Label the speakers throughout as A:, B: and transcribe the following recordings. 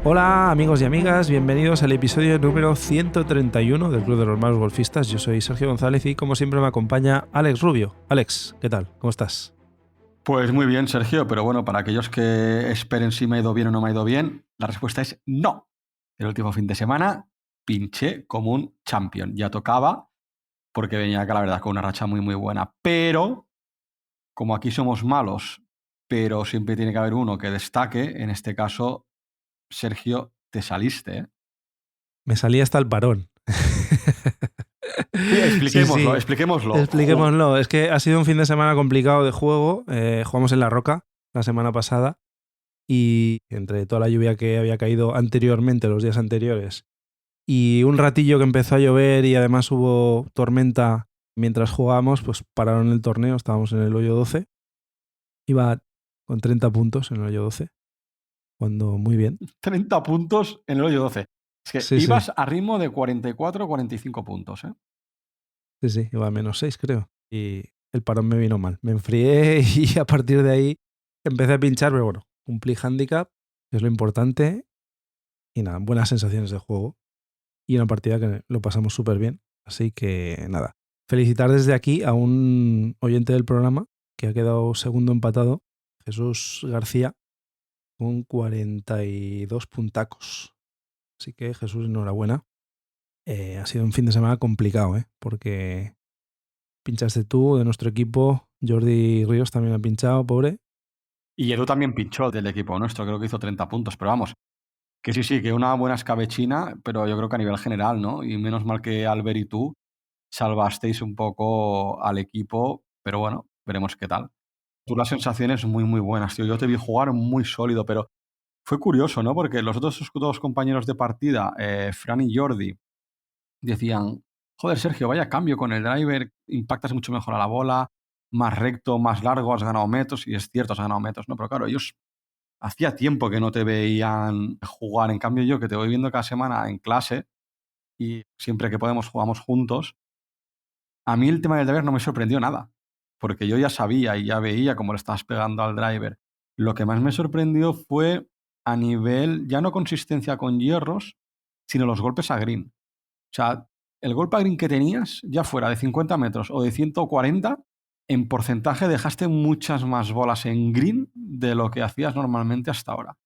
A: Hola amigos y amigas, bienvenidos al episodio número 131 del Club de los Malos Golfistas. Yo soy Sergio González y como siempre me acompaña Alex Rubio. Alex, ¿qué tal? ¿Cómo estás?
B: Pues muy bien, Sergio, pero bueno, para aquellos que esperen si me ha ido bien o no me ha ido bien, la respuesta es no. El último fin de semana pinché como un champion. Ya tocaba, porque venía acá, la verdad, con una racha muy, muy buena. Pero, como aquí somos malos, pero siempre tiene que haber uno que destaque, en este caso, Sergio, te saliste, ¿eh?
A: Me salí hasta el parón.
B: Sí, expliquémoslo,
A: Sí,
B: expliquémoslo.
A: expliquémoslo. Es que ha sido un fin de semana complicado de juego. Jugamos en La Roca la semana pasada y entre toda la lluvia que había caído anteriormente, los días anteriores, y un ratillo que empezó a llover y además hubo tormenta mientras jugábamos, pues pararon el torneo, estábamos en el hoyo 12. Iba con 30 puntos en el hoyo 12, cuando muy bien.
B: 30 puntos en el hoyo 12. Es que
A: Sí, sí,
B: ibas a ritmo de 44 o 45 puntos, ¿eh?
A: sí, iba a -6 creo. Y el parón me vino mal. Me enfrié y a partir de ahí empecé a pinchar, pero bueno, cumplí handicap, que es lo importante, y nada, buenas sensaciones de juego. Y una partida que lo pasamos súper bien. Así que nada, felicitar desde aquí a un oyente del programa que ha quedado segundo empatado, Jesús García, con 42 puntacos. Así que Jesús, enhorabuena. Ha sido un fin de semana complicado, porque pinchaste tú de nuestro equipo, Jordi Ríos también ha pinchado, pobre.
B: Y Edu también pinchó del equipo nuestro, creo que hizo 30 puntos, pero vamos, que sí, que una buena escabechina, pero yo creo que a nivel general, ¿no? Y menos mal que Albert y tú salvasteis un poco al equipo, pero bueno, veremos qué tal. Tú las sensaciones muy, muy buenas, tío. Yo te vi jugar muy sólido, pero fue curioso, ¿no? Porque los otros dos compañeros de partida, Fran y Jordi, decían, joder, Sergio, vaya cambio con el driver, impactas mucho mejor a la bola, más recto, más largo, has ganado metros, y es cierto, has ganado metros, ¿no? Pero claro, ellos hacía tiempo que no te veían jugar. En cambio, yo que te voy viendo cada semana en clase y siempre que podemos jugamos juntos, a mí el tema del driver no me sorprendió nada, porque yo ya sabía y ya veía cómo le estabas pegando al driver. Lo que más me sorprendió fue a nivel, ya no consistencia con hierros, sino los golpes a green. O sea, el golpe a green que tenías, ya fuera de 50 metros o de 140, en porcentaje dejaste muchas más bolas en green de lo que hacías normalmente hasta ahora.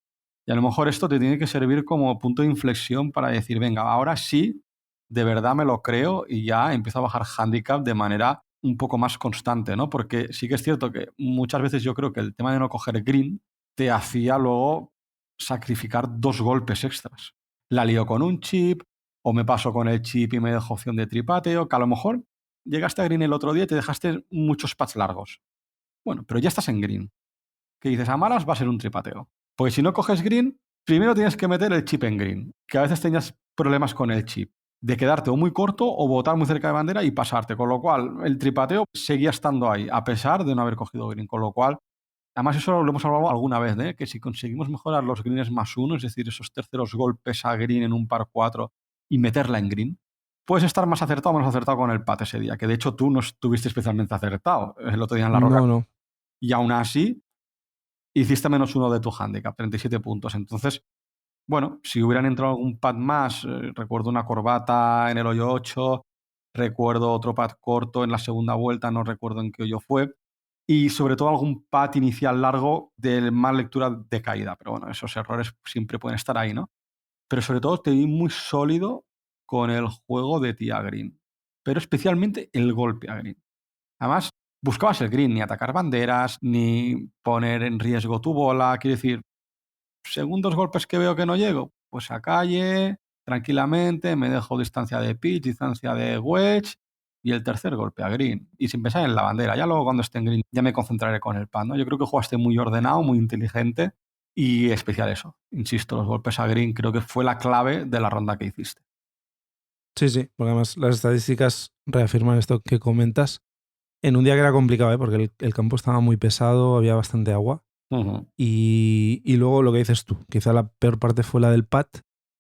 B: Y a lo mejor esto te tiene que servir como punto de inflexión para decir, venga, ahora sí, de verdad me lo creo y ya empiezo a bajar handicap de manera un poco más constante, ¿no? Porque sí que es cierto que muchas veces yo creo que el tema de no coger green te hacía luego sacrificar 2 golpes extras. La lío con un chip, o me paso con el chip y me dejo opción de tripateo, que a lo mejor llegaste a green el otro día y te dejaste muchos pads largos. Bueno, pero ya estás en green. Que dices, a malas va a ser un tripateo. Porque si no coges green, primero tienes que meter el chip en green, que a veces tenías problemas con el chip, de quedarte o muy corto o botar muy cerca de bandera y pasarte, con lo cual el tripateo seguía estando ahí, a pesar de no haber cogido green, con lo cual, además eso lo hemos hablado alguna vez, ¿eh? Que si conseguimos mejorar los greens +1, es decir, esos terceros golpes a green en un par 4 y meterla en green, puedes estar más acertado o menos acertado con el pat ese día, que de hecho tú no estuviste especialmente acertado el otro día en La Roca,
A: No.
B: y aún así hiciste -1 de tu handicap, 37 puntos. Entonces, bueno, si hubieran entrado algún pad más, recuerdo una corbata en el hoyo 8, recuerdo otro pad corto en la segunda vuelta, no recuerdo en qué hoyo fue, y sobre todo algún pad inicial largo de mal lectura de caída. Pero bueno, esos errores siempre pueden estar ahí, ¿no? Pero sobre todo te vi muy sólido con el juego de tee a green, pero especialmente el golpe a green. Además, buscabas el green, ni atacar banderas, ni poner en riesgo tu bola. Quiero decir, segundos golpes que veo que no llego, pues a calle, tranquilamente, me dejo distancia de pitch, distancia de wedge y el tercer golpe a green. Y sin pensar en la bandera. Ya luego cuando esté en green ya me concentraré con el pad, ¿no? Yo creo que jugaste muy ordenado, muy inteligente y especial eso. Insisto, los golpes a green creo que fue la clave de la ronda que hiciste.
A: Sí, porque además las estadísticas reafirman esto que comentas. En un día que era complicado, porque el campo estaba muy pesado, había bastante agua.
B: Ujú.
A: Y luego lo que dices tú, quizá la peor parte fue la del pad.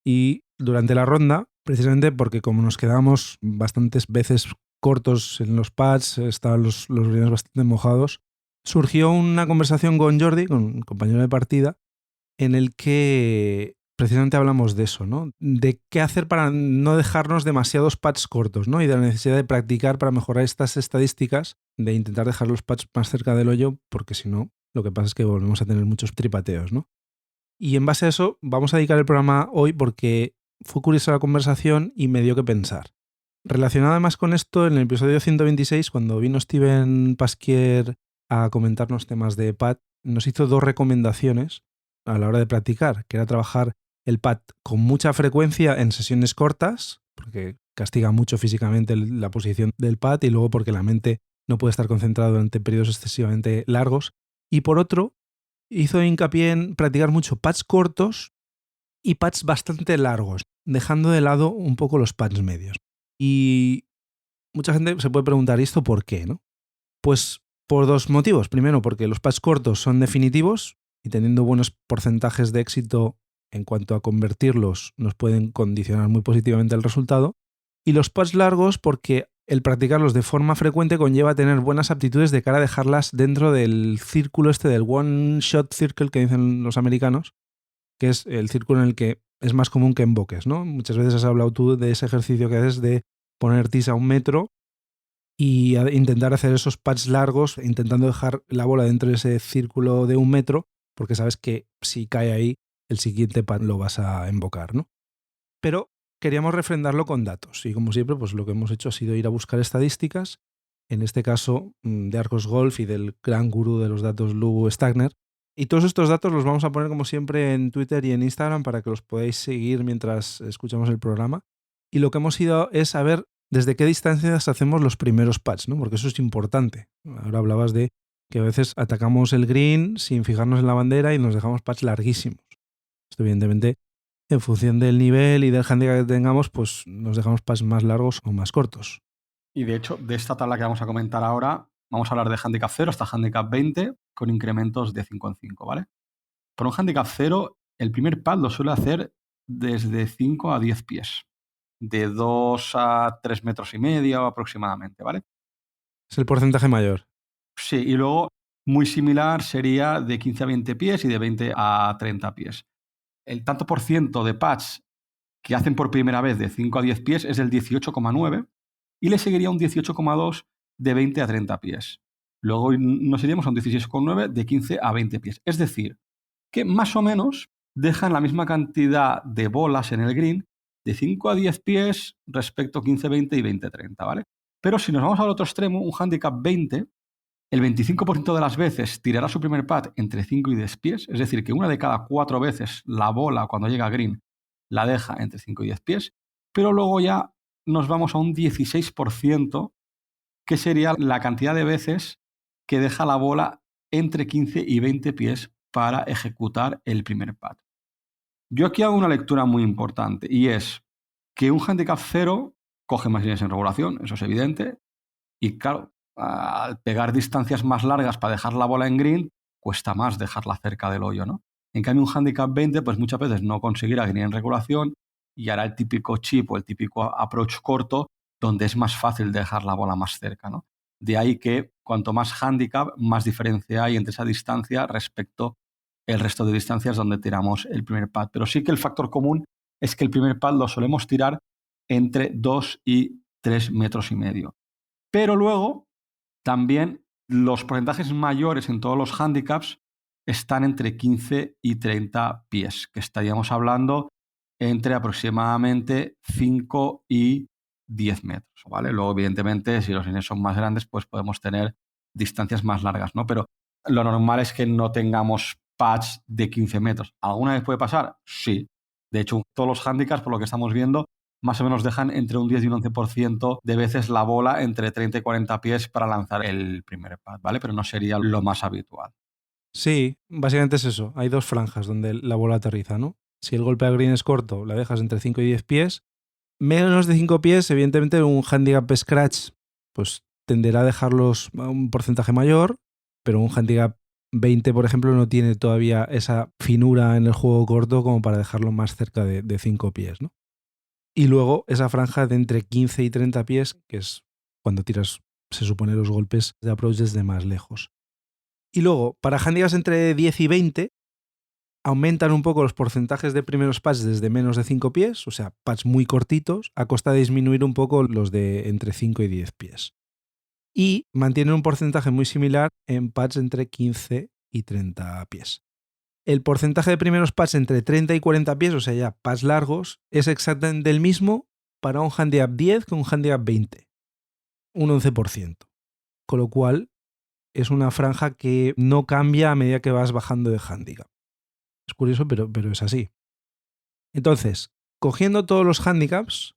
A: Y durante la ronda, precisamente porque como nos quedamos bastantes veces cortos en los pads, estaban los greens bastante mojados, surgió una conversación con Jordi, con un compañero de partida, en el que precisamente hablamos de eso, ¿no? De qué hacer para no dejarnos demasiados putts cortos, ¿no? Y de la necesidad de practicar para mejorar estas estadísticas, de intentar dejar los putts más cerca del hoyo, porque si no, lo que pasa es que volvemos a tener muchos tripateos, ¿no? Y en base a eso vamos a dedicar el programa hoy porque fue curiosa la conversación y me dio que pensar. Relacionado además con esto, en el episodio 126, cuando vino Steven Pasquier a comentarnos temas de pad, nos hizo 2 recomendaciones a la hora de practicar, que era trabajar el pad con mucha frecuencia en sesiones cortas, porque castiga mucho físicamente la posición del pad y luego porque la mente no puede estar concentrada durante periodos excesivamente largos. Y por otro, hizo hincapié en practicar mucho pads cortos y pads bastante largos, dejando de lado un poco los pads medios. Y mucha gente se puede preguntar, ¿y esto por qué, no? Pues por 2 motivos. Primero, porque los pads cortos son definitivos y teniendo buenos porcentajes de éxito en cuanto a convertirlos nos pueden condicionar muy positivamente el resultado. Y los pads largos porque el practicarlos de forma frecuente conlleva tener buenas aptitudes de cara a dejarlas dentro del círculo del one shot circle que dicen los americanos, que es el círculo en el que es más común que emboques, ¿no? Muchas veces has hablado tú de ese ejercicio que haces de poner tees a 1 metro y intentar hacer esos pads largos, intentando dejar la bola dentro de ese círculo de 1 metro, porque sabes que si cae ahí, el siguiente pad lo vas a embocar, ¿no? Pero queríamos refrendarlo con datos y como siempre, pues lo que hemos hecho ha sido ir a buscar estadísticas, en este caso de Arcos Golf y del gran gurú de los datos, Lou Stagner. Y todos estos datos los vamos a poner como siempre en Twitter y en Instagram para que los podáis seguir mientras escuchamos el programa. Y lo que hemos ido es a ver desde qué distancias hacemos los primeros putts, ¿no? Porque eso es importante. Ahora hablabas de que a veces atacamos el green sin fijarnos en la bandera y nos dejamos putts larguísimos. Esto evidentemente, en función del nivel y del handicap que tengamos, pues nos dejamos putts más largos o más cortos.
B: Y de hecho, de esta tabla que vamos a comentar ahora, vamos a hablar de handicap 0 hasta handicap 20 con incrementos de 5 en 5, ¿vale? Por un handicap 0, el primer pad lo suele hacer desde 5 a 10 pies, de 2 a 3 metros y medio aproximadamente, ¿vale?
A: Es el porcentaje mayor.
B: Sí, y luego muy similar sería de 15 a 20 pies y de 20 a 30 pies. El tanto por ciento de pads que hacen por primera vez de 5 a 10 pies es del 18,9 y le seguiría un 18,2 de 20 a 30 pies. Luego nos iríamos a un 16,9 de 15 a 20 pies. Es decir, que más o menos dejan la misma cantidad de bolas en el green de 5 a 10 pies respecto a 15, 20 y 20, 30, ¿vale? Pero si nos vamos al otro extremo, un handicap 20, el 25% de las veces tirará su primer pad entre 5 y 10 pies, es decir, que una de cada 4 veces la bola cuando llega a green la deja entre 5 y 10 pies, pero luego ya nos vamos a un 16%, que sería la cantidad de veces que deja la bola entre 15 y 20 pies para ejecutar el primer pad. Yo aquí hago una lectura muy importante y es que un handicap 0 coge más líneas en regulación, eso es evidente, y claro, al pegar distancias más largas para dejar la bola en green, cuesta más dejarla cerca del hoyo, ¿no? En cambio, un handicap 20, pues muchas veces no conseguirá green en regulación y hará el típico chip o el típico approach corto donde es más fácil dejar la bola más cerca, ¿no? De ahí que cuanto más handicap, más diferencia hay entre esa distancia respecto al resto de distancias donde tiramos el primer pad. Pero sí que el factor común es que el primer pad lo solemos tirar entre 2 y 3 metros y medio. Pero luego también los porcentajes mayores en todos los handicaps están entre 15 y 30 pies, que estaríamos hablando entre aproximadamente 5 y 10 metros, ¿vale? Luego, evidentemente, si los greens son más grandes, pues podemos tener distancias más largas, ¿no? Pero lo normal es que no tengamos pads de 15 metros. ¿Alguna vez puede pasar? Sí. De hecho, todos los handicaps, por lo que estamos viendo, más o menos dejan entre un 10 y un 11% de veces la bola entre 30 y 40 pies para lanzar el primer pad, ¿vale? Pero no sería lo más habitual.
A: Sí, básicamente es eso. Hay 2 franjas donde la bola aterriza, ¿no? Si el golpe al green es corto, la dejas entre 5 y 10 pies. Menos de 5 pies, evidentemente un handicap scratch pues tenderá a dejarlos a un porcentaje mayor, pero un handicap 20, por ejemplo, no tiene todavía esa finura en el juego corto como para dejarlo más cerca de 5 pies, ¿no? Y luego esa franja de entre 15 y 30 pies, que es cuando tiras, se supone, los golpes de approach desde más lejos. Y luego, para handicaps entre 10 y 20, aumentan un poco los porcentajes de primeros putts desde menos de 5 pies, o sea, putts muy cortitos, a costa de disminuir un poco los de entre 5 y 10 pies. Y mantienen un porcentaje muy similar en putts entre 15 y 30 pies. El porcentaje de primeros putts entre 30 y 40 pies, o sea, ya putts largos, es exactamente el mismo para un handicap 10 que un handicap 20, un 11%. Con lo cual, es una franja que no cambia a medida que vas bajando de handicap. Es curioso, pero es así. Entonces, cogiendo todos los handicaps,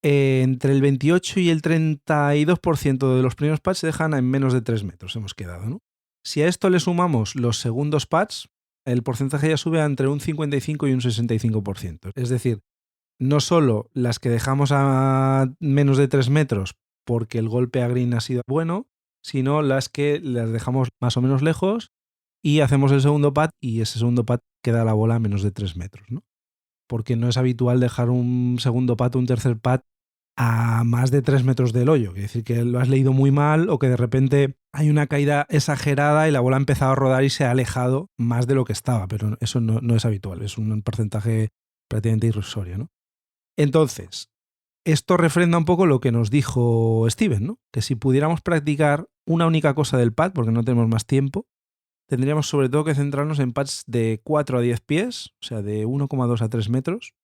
A: entre el 28 y el 32% de los primeros putts se dejan en menos de 3 metros, hemos quedado, ¿no? Si a esto le sumamos los segundos putts, el porcentaje ya sube a entre un 55 y un 65%. Es decir, no solo las que dejamos a menos de 3 metros porque el golpe a green ha sido bueno, sino las que las dejamos más o menos lejos y hacemos el segundo putt y ese segundo putt queda la bola a menos de 3 metros, ¿no? Porque no es habitual dejar un segundo putt o un tercer putt a más de 3 metros del hoyo. Quiere decir que lo has leído muy mal o que de repente hay una caída exagerada y la bola ha empezado a rodar y se ha alejado más de lo que estaba, pero eso no es habitual, es un porcentaje prácticamente irrisorio, ¿no? Entonces, esto refrenda un poco lo que nos dijo Steven, ¿no? Que si pudiéramos practicar una única cosa del pad, porque no tenemos más tiempo, tendríamos sobre todo que centrarnos en pads de 4 a 10 pies, o sea, de 1,2 a 3 metros,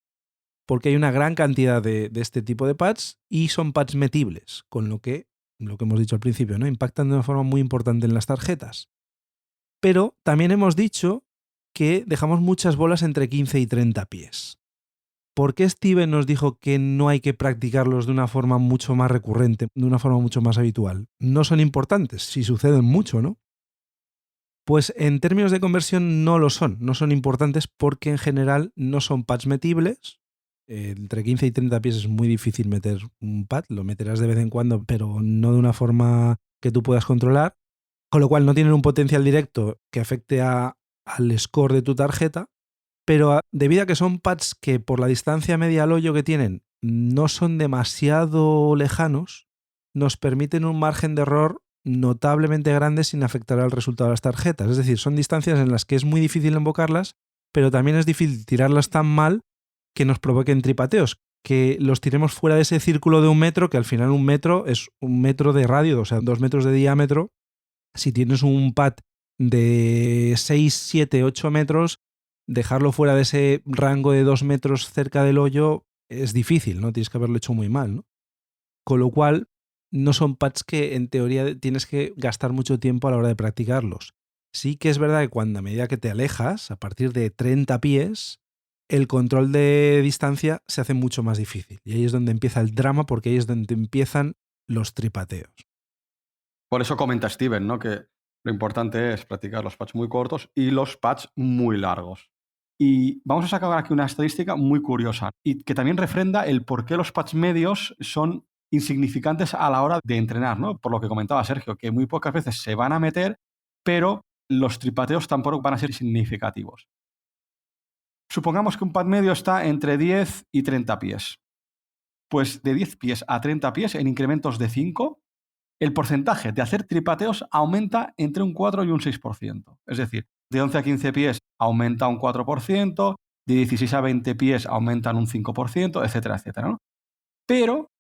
A: porque hay una gran cantidad de este tipo de pads y son pads metibles, con lo que hemos dicho al principio, ¿no? Impactan de una forma muy importante en las tarjetas. Pero también hemos dicho que dejamos muchas bolas entre 15 y 30 pies. ¿Por qué Steven nos dijo que no hay que practicarlos de una forma mucho más recurrente, de una forma mucho más habitual? No son importantes, si suceden mucho, ¿no? Pues en términos de conversión no lo son, no son importantes porque en general no son pads metibles. Entre 15 y 30 pies es muy difícil meter un pad, lo meterás de vez en cuando, pero no de una forma que tú puedas controlar, con lo cual no tienen un potencial directo que afecte al score de tu tarjeta, pero debido a que son pads que por la distancia media al hoyo que tienen no son demasiado lejanos, nos permiten un margen de error notablemente grande sin afectar al resultado de las tarjetas. Es decir, son distancias en las que es muy difícil invocarlas, pero también es difícil tirarlas tan mal que nos provoquen tripateos, que los tiremos fuera de ese círculo de 1 metro, que al final 1 metro es 1 metro de radio, o sea, 2 metros de diámetro. Si tienes un pad de 6, 7, 8 metros, dejarlo fuera de ese rango de 2 metros cerca del hoyo es difícil, ¿no? Tienes que haberlo hecho muy mal, ¿no? Con lo cual, no son pads que en teoría tienes que gastar mucho tiempo a la hora de practicarlos. Sí que es verdad que cuando a medida que te alejas, a partir de 30 pies, el control de distancia se hace mucho más difícil. Y ahí es donde empieza el drama, porque ahí es donde empiezan los tripateos.
B: Por eso comenta Steven, ¿no? Que lo importante es practicar los pads muy cortos y los pads muy largos. Y vamos a sacar aquí una estadística muy curiosa y que también refrenda el por qué los pads medios son insignificantes a la hora de entrenar, ¿no? Por lo que comentaba Sergio, que muy pocas veces se van a meter, pero los tripateos tampoco van a ser significativos. Supongamos que un pad medio está entre 10 y 30 pies. Pues de 10 pies a 30 pies, en incrementos de 5, el porcentaje de hacer tripateos aumenta entre un 4 y un 6%. Es decir, de 11 a 15 pies aumenta un 4%, de 16 a 20 pies aumentan un 5%, etcétera, etcétera, ¿no? Pero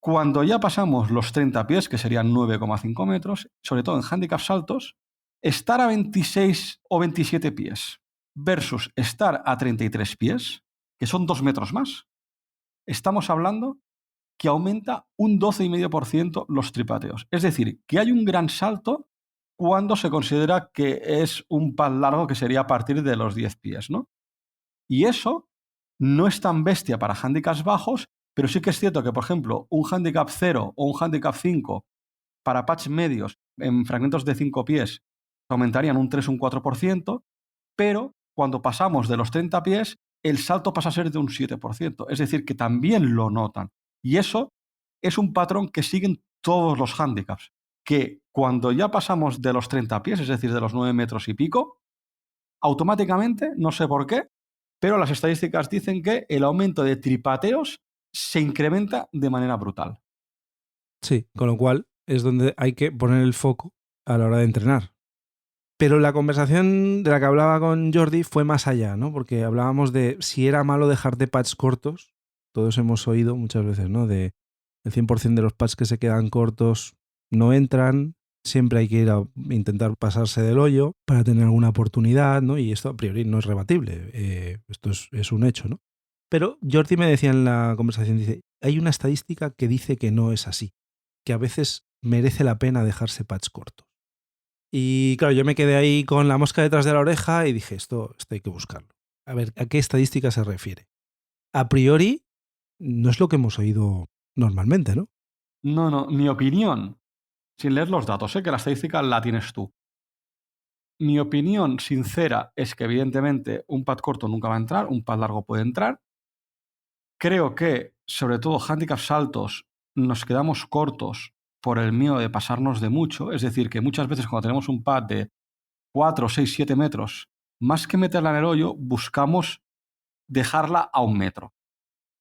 B: cuando ya pasamos los 30 pies, que serían 9,5 metros, sobre todo en handicaps altos, estar a 26 o 27 pies versus estar a 33 pies, que son 2 metros más, estamos hablando que aumenta un 12,5% los tripateos. Es decir, que hay un gran salto cuando se considera que es un pad largo, que sería a partir de los 10 pies, ¿no? Y eso no es tan bestia para handicaps bajos, pero sí que es cierto que, por ejemplo, un handicap 0 o un handicap 5 para pads medios en fragmentos de 5 pies aumentarían un 3 o un 4%, pero cuando pasamos de los 30 pies, el salto pasa a ser de un 7%. Es decir, que también lo notan. Y eso es un patrón que siguen todos los handicaps, que cuando ya pasamos de los 30 pies, es decir, de los 9 metros y pico, automáticamente, no sé por qué, pero las estadísticas dicen que el aumento de tripateos se incrementa de manera brutal.
A: Sí, con lo cual es donde hay que poner el foco a la hora de entrenar. Pero la conversación de la que hablaba con Jordi fue más allá, ¿no? Porque hablábamos de si era malo dejarte pads cortos. Todos hemos oído muchas veces, ¿no? De el 100% de los pads que se quedan cortos no entran. Siempre hay que ir a intentar pasarse del hoyo para tener alguna oportunidad, ¿no? Y esto a priori no es rebatible. Esto es un hecho, ¿no? Pero Jordi me decía en la conversación, dice, hay una estadística que dice que no es así, que a veces merece la pena dejarse pads cortos. Y claro, yo me quedé ahí con la mosca detrás de la oreja y dije, esto hay que buscarlo. A ver, ¿a qué estadística se refiere? A priori, no es lo que hemos oído normalmente, ¿no?
B: No, mi opinión, sin leer los datos, sé que la estadística la tienes tú. Mi opinión sincera es que evidentemente un pad corto nunca va a entrar, un pad largo puede entrar. Creo que, sobre todo, handicaps altos, nos quedamos cortos por el miedo de pasarnos de mucho. Es decir, que muchas veces cuando tenemos un pad de 4, 6, 7 metros, más que meterla en el hoyo, buscamos dejarla a 1 metro.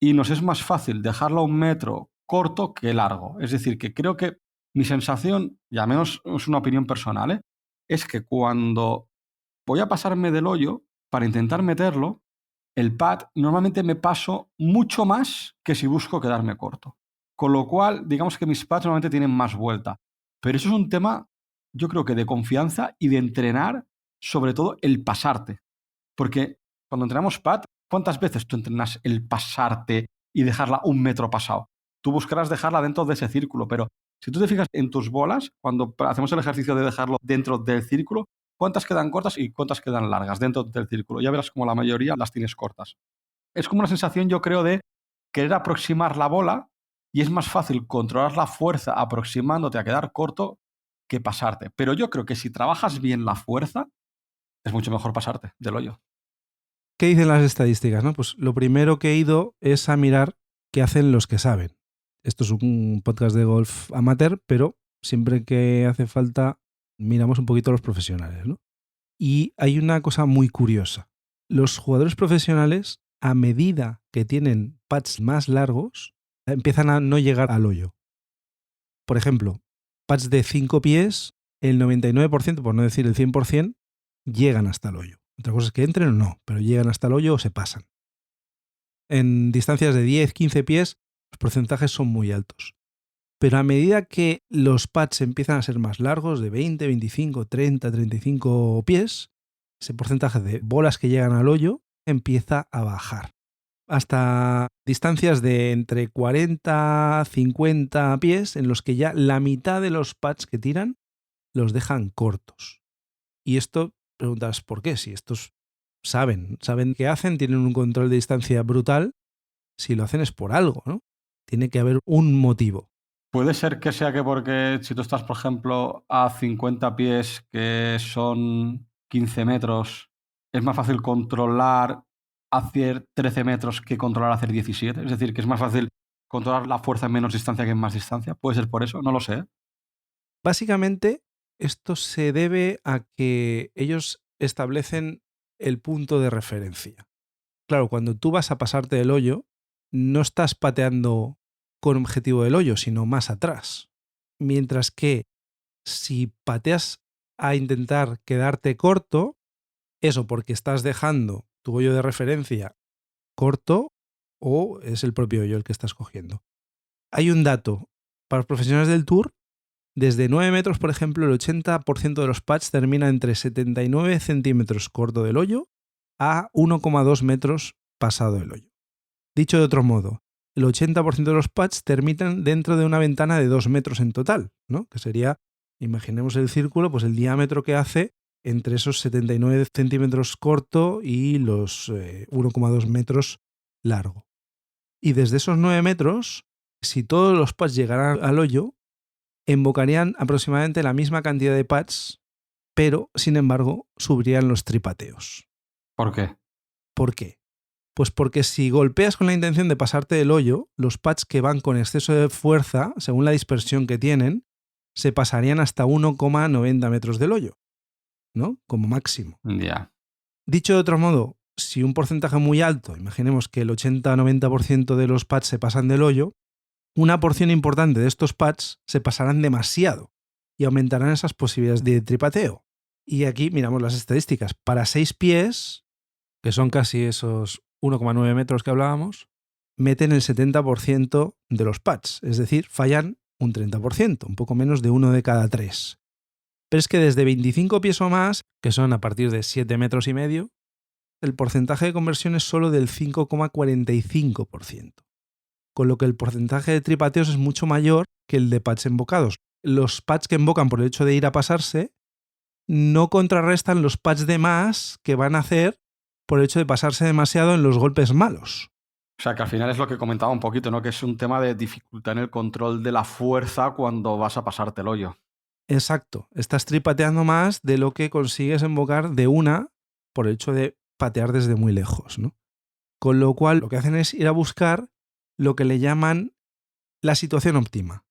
B: Y nos es más fácil dejarla a 1 metro corto que largo. Es decir, que creo que mi sensación, y al menos es una opinión personal, es que cuando voy a pasarme del hoyo para intentar meterlo, el pad normalmente me paso mucho más que si busco quedarme corto. Con lo cual, digamos que mis pads normalmente tienen más vuelta. Pero eso es un tema, yo creo que de confianza y de entrenar, sobre todo el pasarte. Porque cuando entrenamos pad, ¿cuántas veces tú entrenas el pasarte y dejarla 1 metro pasado? Tú buscarás dejarla dentro de ese círculo, pero si tú te fijas en tus bolas, cuando hacemos el ejercicio de dejarlo dentro del círculo, ¿cuántas quedan cortas y cuántas quedan largas dentro del círculo? Ya verás como la mayoría las tienes cortas. Es como una sensación, yo creo, de querer aproximar la bola y es más fácil controlar la fuerza aproximándote a quedar corto que pasarte. Pero yo creo que si trabajas bien la fuerza, es mucho mejor pasarte del hoyo.
A: ¿Qué dicen las estadísticas? ¿No? Pues lo primero que he ido es a mirar qué hacen los que saben. Esto es un podcast de golf amateur, pero siempre que hace falta miramos un poquito a los profesionales, ¿no? Y hay una cosa muy curiosa. Los jugadores profesionales, a medida que tienen pads más largos, empiezan a no llegar al hoyo. Por ejemplo, pads de 5 pies, el 99%, por no decir el 100%, llegan hasta el hoyo. Otra cosa es que entren o no, pero llegan hasta el hoyo o se pasan. En distancias de 10, 15 pies, los porcentajes son muy altos. Pero a medida que los pads empiezan a ser más largos, de 20, 25, 30, 35 pies, ese porcentaje de bolas que llegan al hoyo empieza a bajar. Hasta distancias de entre 40 y 50 pies en los que ya la mitad de los pads que tiran los dejan cortos. Y esto, preguntas, ¿por qué? Si estos saben qué hacen, tienen un control de distancia brutal, si lo hacen es por algo, ¿no? Tiene que haber un motivo.
B: Puede ser que sea que porque si tú estás, por ejemplo, a 50 pies, que son 15 metros, es más fácil controlar hacer 13 metros que controlar hacer 17. Es decir, que es más fácil controlar la fuerza en menos distancia que en más distancia. Puede ser por eso, no lo sé.
A: Básicamente, esto se debe a que ellos establecen el punto de referencia. Claro, cuando tú vas a pasarte del hoyo, no estás pateando con objetivo del hoyo, sino más atrás. Mientras que si pateas a intentar quedarte corto, eso porque estás dejando tu hoyo de referencia corto o es el propio hoyo el que estás cogiendo. Hay un dato. Para los profesionales del Tour, desde 9 metros, por ejemplo, el 80% de los pads termina entre 79 centímetros corto del hoyo a 1,2 metros pasado el hoyo. Dicho de otro modo, el 80% de los pads terminan dentro de una ventana de 2 metros en total, ¿no? Que sería, imaginemos el círculo, pues el diámetro que hace entre esos 79 centímetros corto y los 1,2 metros largo. Y desde esos 9 metros, si todos los pads llegaran al hoyo, invocarían aproximadamente la misma cantidad de pads, pero, sin embargo, subirían los tripateos.
B: ¿Por qué?
A: ¿Por qué? Pues porque si golpeas con la intención de pasarte del hoyo, los pads que van con exceso de fuerza, según la dispersión que tienen, se pasarían hasta 1,90 metros del hoyo, ¿no? Como máximo.
B: Ya.
A: Dicho de otro modo, si un porcentaje muy alto, imaginemos que el 80-90% de los pads se pasan del hoyo, una porción importante de estos pads se pasarán demasiado y aumentarán esas posibilidades de tripateo. Y aquí miramos las estadísticas. Para 6 pies, que son casi esos 1,9 metros que hablábamos, meten el 70% de los pads, es decir, fallan un 30%, un poco menos de uno de cada 3. Pero es que desde 25 pies o más, que son a partir de 7 metros y medio, el porcentaje de conversión es solo del 5,45%, con lo que el porcentaje de tripateos es mucho mayor que el de pads embocados. Los pads que embocan por el hecho de ir a pasarse no contrarrestan los pads de más que van a hacer por el hecho de pasarse demasiado en los golpes malos.
B: O sea, que al final es lo que comentaba un poquito, ¿no? Que es un tema de dificultad en el control de la fuerza cuando vas a pasarte el hoyo.
A: Exacto, estás tripateando más de lo que consigues embocar de una por el hecho de patear desde muy lejos, ¿no? Con lo cual, lo que hacen es ir a buscar lo que le llaman la situación óptima.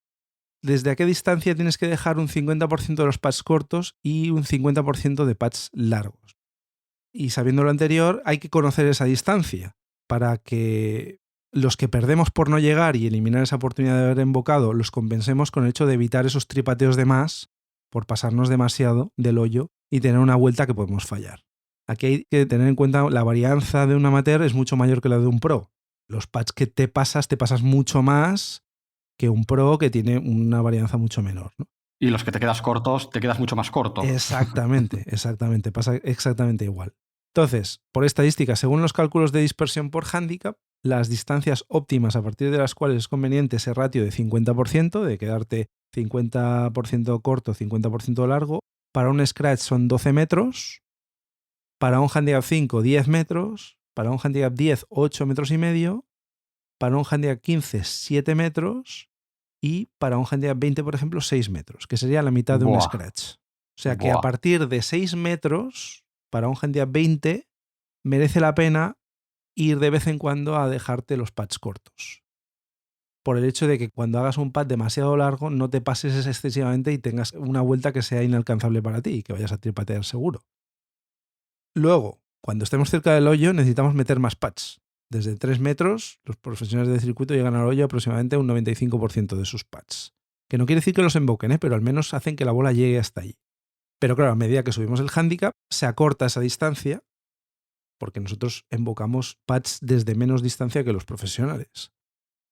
A: ¿Desde a qué distancia tienes que dejar un 50% de los pads cortos y un 50% de pads largos? Y sabiendo lo anterior, hay que conocer esa distancia para que los que perdemos por no llegar y eliminar esa oportunidad de haber embocado los compensemos con el hecho de evitar esos tripateos de más por pasarnos demasiado del hoyo y tener una vuelta que podemos fallar. Aquí hay que tener en cuenta la varianza de un amateur es mucho mayor que la de un pro. Los pads que te pasas mucho más que un pro que tiene una varianza mucho menor, ¿no?
B: Y los que te quedas cortos, te quedas mucho más corto.
A: Exactamente, pasa exactamente igual. Entonces, por estadística, según los cálculos de dispersión por handicap, las distancias óptimas a partir de las cuales es conveniente ese ratio de 50%, de quedarte 50% corto, 50% largo, para un scratch son 12 metros, para un handicap 5, 10 metros, para un handicap 10, 8 metros y medio, para un handicap 15, 7 metros y para un handicap 20, por ejemplo, 6 metros, que sería la mitad de un
B: Buah,
A: scratch. O sea que a
B: buah.
A: partir de 6 metros, para un handicap 20, merece la pena ir de vez en cuando a dejarte los pads cortos. Por el hecho de que cuando hagas un pad demasiado largo no te pases excesivamente y tengas una vuelta que sea inalcanzable para ti y que vayas a tripatear seguro. Luego, cuando estemos cerca del hoyo necesitamos meter más pads. Desde 3 metros, los profesionales de circuito llegan al hoyo aproximadamente un 95% de sus pads. Que no quiere decir que los emboquen, pero al menos hacen que la bola llegue hasta ahí. Pero claro, a medida que subimos el handicap, se acorta esa distancia porque nosotros embocamos pads desde menos distancia que los profesionales.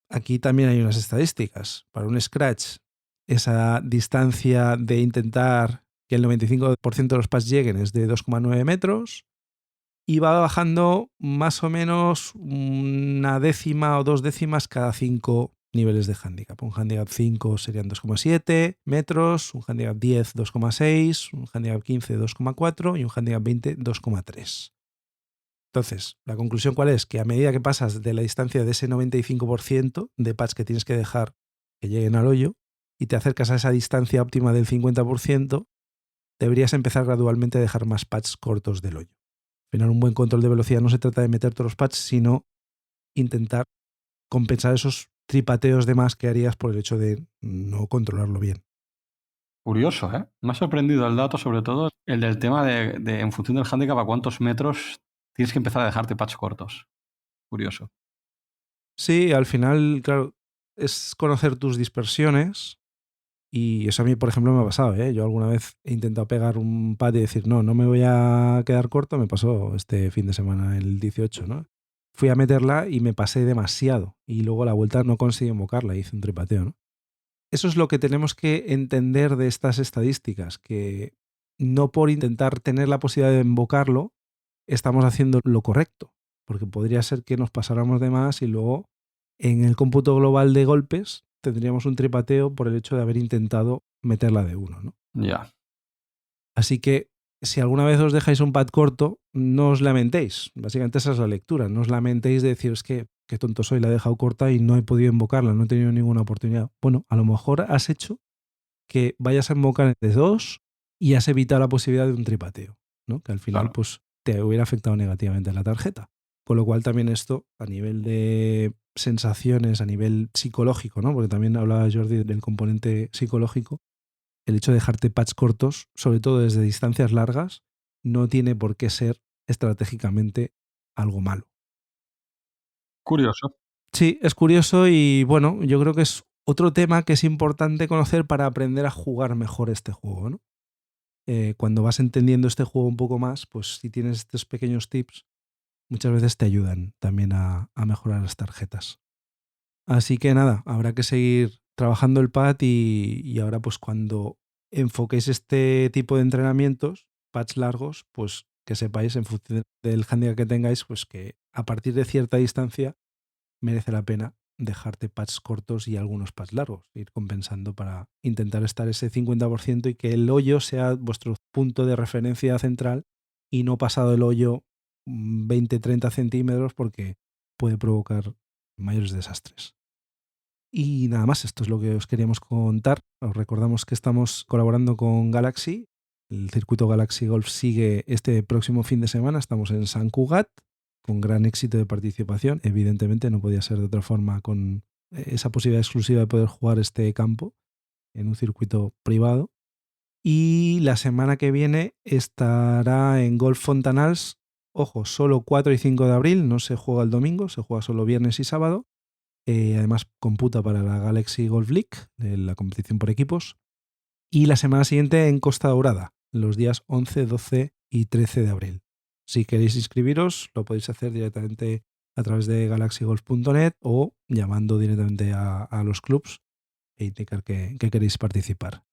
A: Aquí también hay unas estadísticas. Para un scratch, esa distancia de intentar que el 95% de los pads lleguen es de 2,9 metros y va bajando más o menos una décima o 2 décimas cada 5 niveles de handicap. Un handicap 5 serían 2,7 metros, un handicap 10 2,6, un handicap 15 2,4 y un handicap 20 2,3. Entonces, la conclusión cuál es? Que a medida que pasas de la distancia de ese 95% de pads que tienes que dejar que lleguen al hoyo y te acercas a esa distancia óptima del 50%, deberías empezar gradualmente a dejar más pads cortos del hoyo. Al final, un buen control de velocidad no se trata de meter todos los pads, sino intentar compensar esos tripateos de más que harías por el hecho de no controlarlo bien.
B: Curioso, ¿eh? Me ha sorprendido el dato, sobre todo el del tema de en función del handicap a cuántos metros tienes que empezar a dejarte pads cortos. Curioso.
A: Sí, al final, claro, es conocer tus dispersiones. Y eso a mí, por ejemplo, me ha pasado, ¿eh? Yo alguna vez he intentado pegar un pad y decir, no me voy a quedar corto. Me pasó este fin de semana, el 18, ¿no? Fui a meterla y me pasé demasiado. Y luego la vuelta no conseguí invocarla, hice un tripateo, ¿no? Eso es lo que tenemos que entender de estas estadísticas, que no por intentar tener la posibilidad de invocarlo, estamos haciendo lo correcto. Porque podría ser que nos pasáramos de más y luego en el cómputo global de golpes tendríamos un tripateo por el hecho de haber intentado meterla de uno, ¿no?
B: Ya.
A: Así que si alguna vez os dejáis un pad corto, no os lamentéis. Básicamente esa es la lectura. No os lamentéis de decir, es que qué tonto soy, la he dejado corta y no he podido invocarla, no he tenido ninguna oportunidad. Bueno, a lo mejor has hecho que vayas a invocar de 2 y has evitado la posibilidad de un tripateo, ¿no? Que al final
B: Claro.
A: pues te hubiera afectado negativamente en la tarjeta. Con lo cual también esto, a nivel de sensaciones, a nivel psicológico, ¿no? Porque también hablaba Jordi del componente psicológico, el hecho de dejarte pads cortos, sobre todo desde distancias largas, no tiene por qué ser estratégicamente algo malo.
B: Curioso.
A: Sí, es curioso y bueno, yo creo que es otro tema que es importante conocer para aprender a jugar mejor este juego, ¿no? cuando vas entendiendo este juego un poco más, pues si tienes estos pequeños tips, muchas veces te ayudan también a mejorar las tarjetas. Así que nada, habrá que seguir trabajando el pad y ahora pues cuando enfoquéis este tipo de entrenamientos, pads largos, pues que sepáis en función del handicap que tengáis, pues que a partir de cierta distancia merece la pena dejarte pads cortos y algunos pads largos, ir compensando para intentar estar ese 50% y que el hoyo sea vuestro punto de referencia central y no pasado el hoyo 20-30 centímetros porque puede provocar mayores desastres. Y nada más, esto es lo que os queríamos contar. Os recordamos que estamos colaborando con Galaxy. El circuito Galaxy Golf sigue este próximo fin de semana. Estamos en Sant Cugat, con gran éxito de participación. Evidentemente no podía ser de otra forma con esa posibilidad exclusiva de poder jugar este campo en un circuito privado. Y la semana que viene estará en Golf Fontanals. Ojo, solo 4 y 5 de abril, no se juega el domingo, se juega solo viernes y sábado. Además computa para la Galaxy Golf League, la competición por equipos. Y la semana siguiente en Costa Dorada, los días 11, 12 y 13 de abril. Si queréis inscribiros, lo podéis hacer directamente a través de galaxygolf.net o llamando directamente a los clubs e indicar que queréis participar.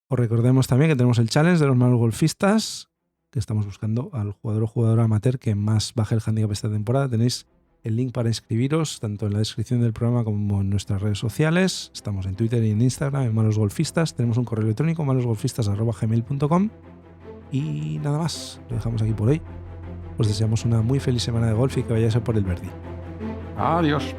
A: Os recordemos también que tenemos el challenge de los malos golfistas, que estamos buscando al jugador o jugadora amateur que más baje el handicap esta temporada. Tenéis el link para inscribiros tanto en la descripción del programa como en nuestras redes sociales. Estamos en Twitter y en Instagram, en Malos Golfistas. Tenemos un correo electrónico, malosgolfistas@gmail.com. Y nada más, lo dejamos aquí por hoy. Os deseamos una muy feliz semana de golf y que vayáis a por el Verdi.
B: Adiós.